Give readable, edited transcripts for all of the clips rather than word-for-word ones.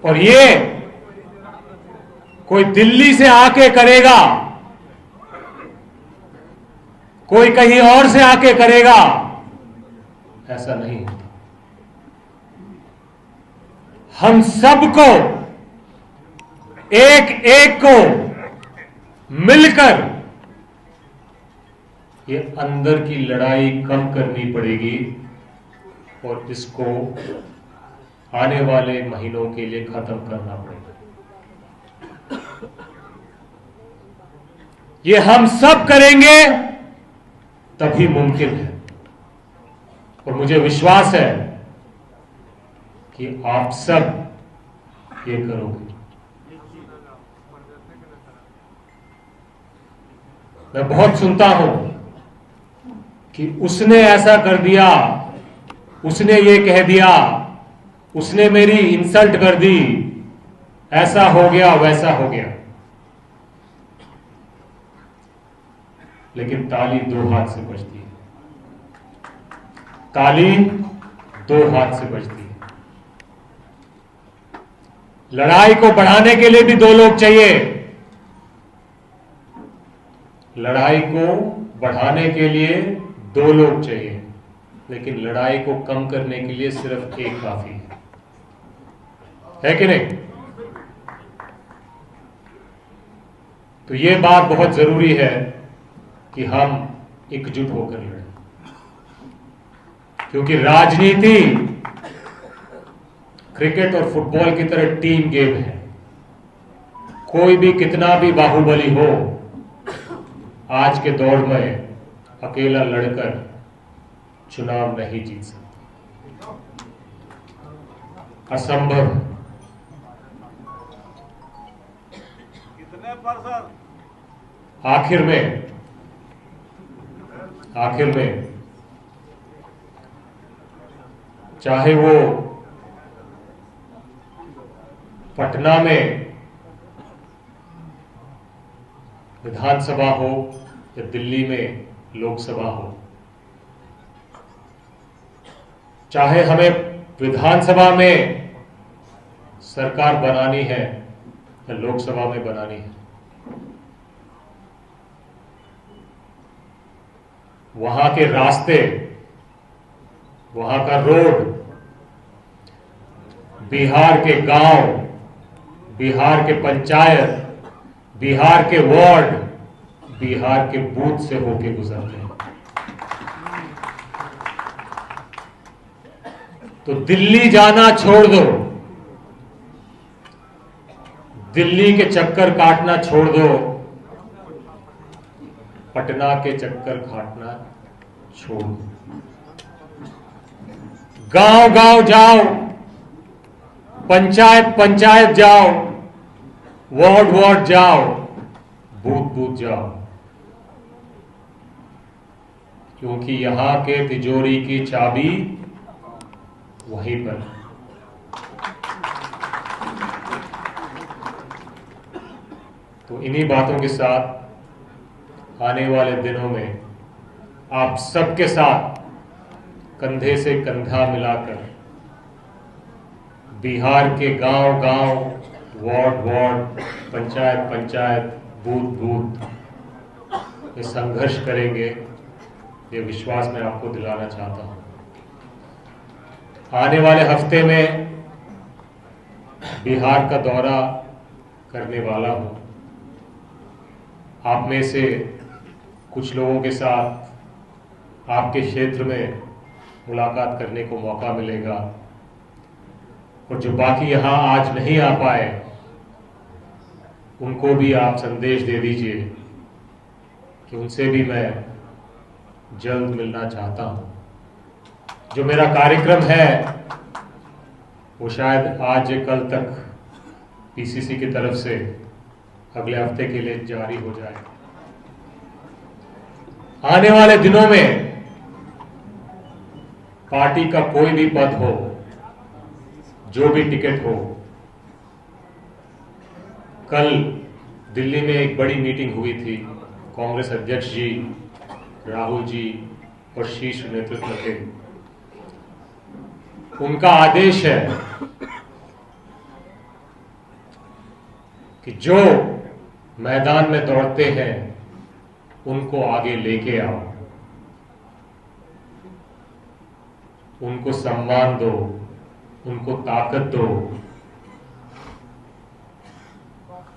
और ये कोई दिल्ली से आके करेगा, कोई कहीं और से आके करेगा, ऐसा नहीं होता। हम सबको, एक एक को मिलकर ये अंदर की लड़ाई कम करनी पड़ेगी और इसको आने वाले महीनों के लिए खत्म करना पड़ेगा। ये हम सब करेंगे तभी मुमकिन है, और मुझे विश्वास है कि आप सब ये करोगे। मैं बहुत सुनता हूं कि उसने ऐसा कर दिया, उसने ये कह दिया, उसने मेरी इंसल्ट कर दी, ऐसा हो गया, वैसा हो गया। लेकिन ताली दो हाथ से बजती है, ताली दो हाथ से बजती है। लड़ाई को बढ़ाने के लिए भी दो लोग चाहिए, लड़ाई को बढ़ाने के लिए दो लोग चाहिए, लेकिन लड़ाई को कम करने के लिए सिर्फ एक काफी है कि नहीं? तो ये बात बहुत जरूरी है कि हम एकजुट होकर लड़ें, क्योंकि राजनीति क्रिकेट और फुटबॉल की तरह टीम गेम है। कोई भी कितना भी बाहुबली हो, आज के दौर में अकेला लड़कर चुनाव नहीं जीत सकता, असंभव। आखिर में चाहे वो पटना में विधानसभा हो या दिल्ली में लोकसभा हो, चाहे हमें विधानसभा में सरकार बनानी है या लोकसभा में बनानी है, वहां के रास्ते, वहां का रोड, बिहार के गांव, बिहार के पंचायत, बिहार के वार्ड, बिहार के बूथ से होके गुजरते हैं। तो दिल्ली जाना छोड़ दो, दिल्ली के चक्कर काटना छोड़ दो, पटना के चक्कर काटना छोड़ दो। गांव गांव जाओ, पंचायत पंचायत जाओ, वार्ड वार्ड जाओ, बूथ बूथ जाओ, क्योंकि यहां के तिजोरी की चाबी वहीं पर। तो इन्हीं बातों के साथ आने वाले दिनों में आप सबके साथ कंधे से कंधा मिलाकर बिहार के गांव गांव, ward ward, panchayat panchayat, booth booth ये संघर्ष करेंगे। ये विश्वास मैं आपको दिलाना चाहता हूं। आने वाले हफ्ते में बिहार का दौरा करने वाला हूं। आप में से कुछ लोगों के साथ आपके क्षेत्र में मुलाकात करने को मौका मिलेगा, और जो बाकी यहां आज नहीं आ पाए उनको भी आप संदेश दे दीजिए कि उनसे भी मैं जल्द मिलना चाहता हूं। जो मेरा कार्यक्रम है वो शायद आज या कल तक पीसीसी की तरफ से अगले हफ्ते के लिए जारी हो जाए। आने वाले दिनों में पार्टी का कोई भी पद हो, जो भी टिकट हो, कल दिल्ली में एक बड़ी मीटिंग हुई थी। कांग्रेस अध्यक्ष जी, राहुल जी और शीर्ष नेतृत्व के, उनका आदेश है कि जो मैदान में दौड़ते हैं उनको आगे लेके आओ, उनको सम्मान दो, उनको ताकत दो,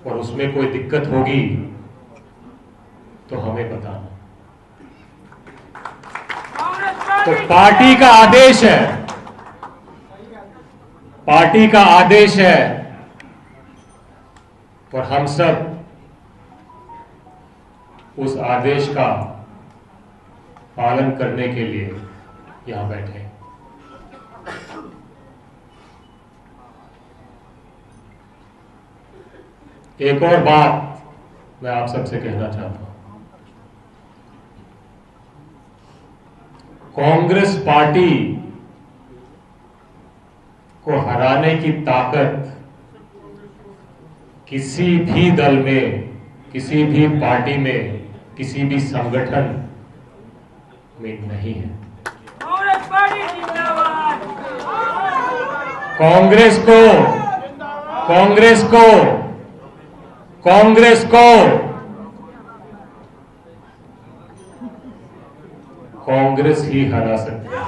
और उसमें कोई दिक्कत होगी तो हमें बताना। तो पार्टी का आदेश है, पार्टी का आदेश है, और हम सब उस आदेश का पालन करने के लिए यहां बैठे हैं। एक और बात मैं आप सबसे कहना चाहता हूं। कांग्रेस पार्टी को हराने की ताकत किसी भी दल में, किसी भी पार्टी में, किसी भी संगठन में नहीं है। कांग्रेस को कांग्रेस को कांग्रेस को कांग्रेस ही हरा सकती है।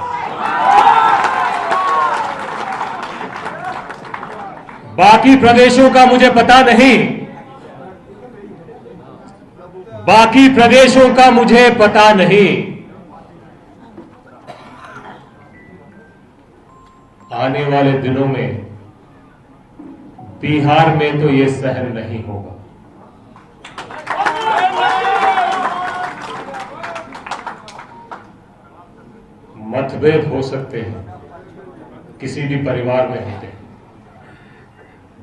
बाकी प्रदेशों का मुझे पता नहीं, बाकी प्रदेशों का मुझे पता नहीं। आने वाले दिनों में बिहार में तो ये सहन नहीं होगा। मतभेद हो सकते हैं, किसी भी परिवार में होते हैं,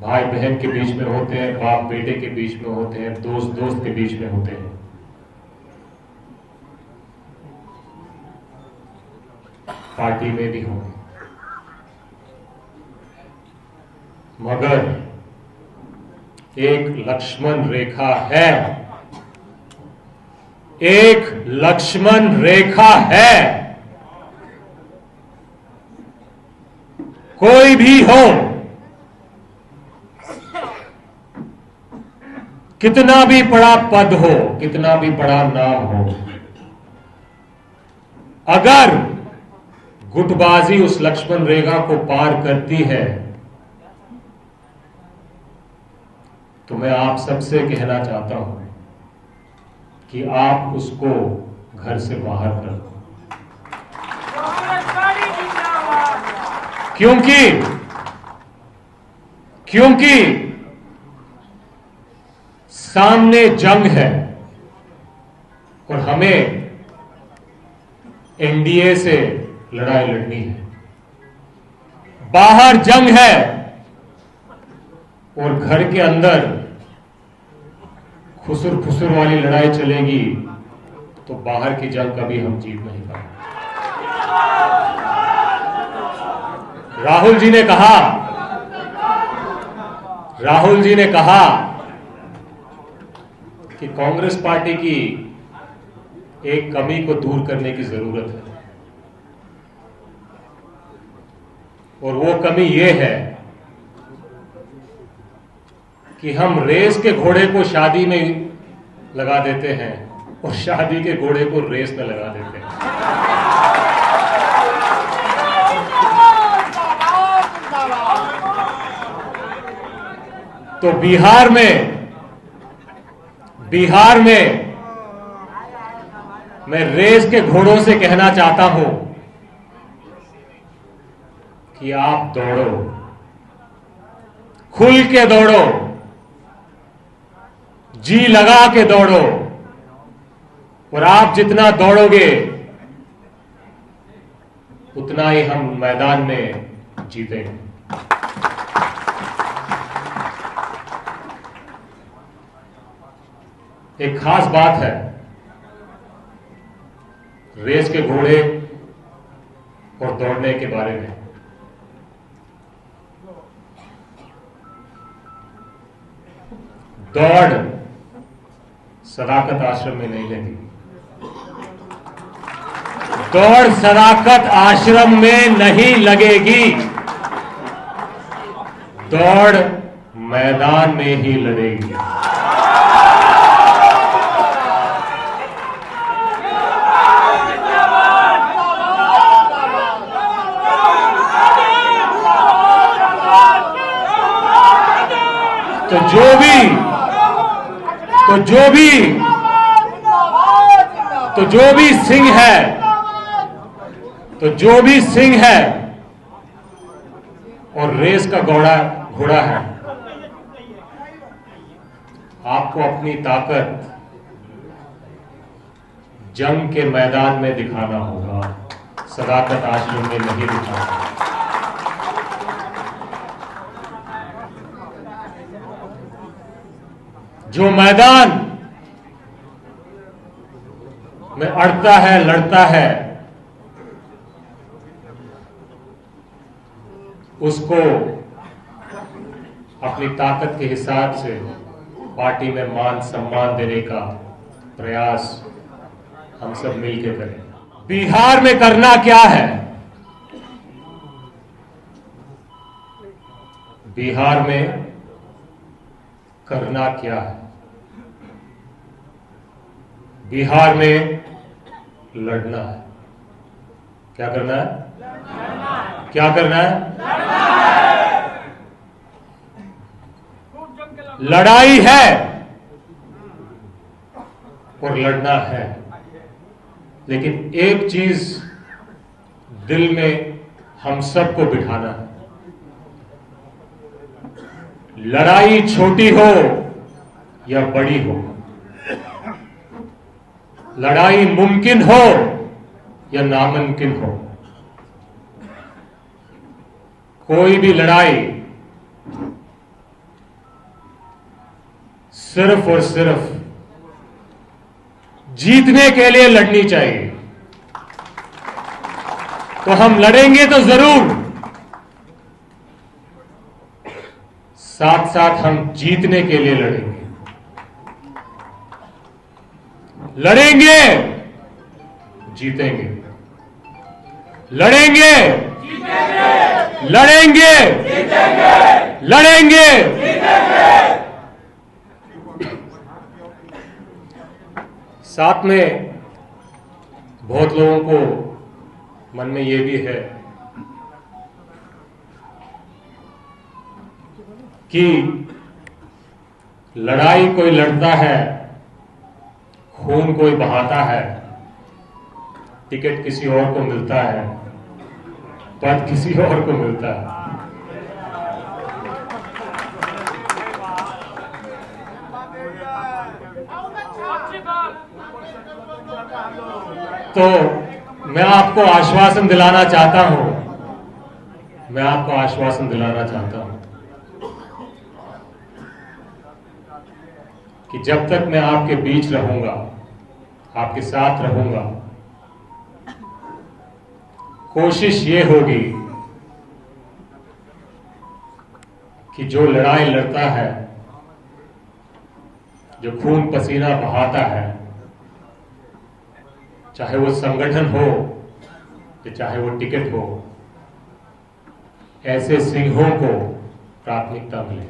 भाई बहन के बीच में होते हैं, बाप बेटे के बीच में होते हैं, दोस्त दोस्त के बीच में होते हैं। पार्टी में भी होंगे, मगर एक लक्ष्मण रेखा है, एक लक्ष्मण रेखा है। कोई भी हो, कितना भी बड़ा पद हो, कितना भी बड़ा नाम हो, अगर गुटबाजी उस लक्ष्मण रेखा को पार करती है तो मैं आप सबसे कहना चाहता हूं कि आप उसको घर से बाहर कर दो। क्योंकि सामने जंग है और हमें एनडीए से लड़ाई लड़नी है। बाहर जंग है और घर के अंदर खुसुर फुसुर वाली लड़ाई चलेगी तो बाहर की जंग कभी हम जीत नहीं पाएंगे। राहुल जी ने कहा कि कांग्रेस पार्टी की एक कमी को दूर करने की जरूरत है, और वो कमी ये है कि हम रेस के घोड़े को शादी में लगा देते हैं और शादी के घोड़े को रेस में लगा देते हैं। तो बिहार में मैं रेस के घोड़ों से कहना चाहता हूं कि आप दौड़ो, खुल के दौड़ो, जी लगा के दौड़ो, और आप जितना दौड़ोगे उतना ही हम मैदान में जीतेंगे। एक खास बात है रेस के घोड़े और दौड़ने के बारे में। दौड़ सदाकत आश्रम में नहीं लगेगी, दौड़ सदाकत आश्रम में नहीं लगेगी, दौड़ मैदान में ही लड़ेगी। तो जो भी सिंह है और रेस का घोड़ा है, आपको अपनी ताकत जंग के मैदान में दिखाना होगा, सदाकत आश्रम में नहीं दिखाना। जो मैदान में अड़ता है, लड़ता है, उसको अपनी ताकत के हिसाब से पार्टी में मान सम्मान देने का प्रयास हम सब मिलकर करें। बिहार में करना क्या है? बिहार में करना क्या है? बिहार में लड़ना है। क्या करना है? क्या करना है? लड़ाई है और लड़ना है, लेकिन एक चीज दिल में हम सबको बिठाना है। लड़ाई छोटी हो या बड़ी हो, लड़ाई मुमकिन हो या नामुमकिन हो, कोई भी लड़ाई सिर्फ और सिर्फ जीतने के लिए लड़नी चाहिए। तो हम लड़ेंगे तो जरूर, साथ साथ हम जीतने के लिए लड़ेंगे। लड़ेंगे, जीतेंगे। लड़ेंगे, जीतेंगे। लड़ेंगे, जीतेंगे। लड़ेंगे, जीतेंगे। साथ में बहुत लोगों को मन में ये भी है कि लड़ाई कोई लड़ता है, खून कोई बहाता है, टिकट किसी और को मिलता है, पद किसी और को मिलता है। तो मैं आपको आश्वासन दिलाना चाहता हूं, कि जब तक मैं आपके बीच रहूंगा, आपके साथ रहूंगा, कोशिश ये होगी कि जो लड़ाई लड़ता है, जो खून पसीना बहाता है, चाहे वो संगठन हो या चाहे वो टिकट हो, ऐसे सिंहों को प्राथमिकता मिले।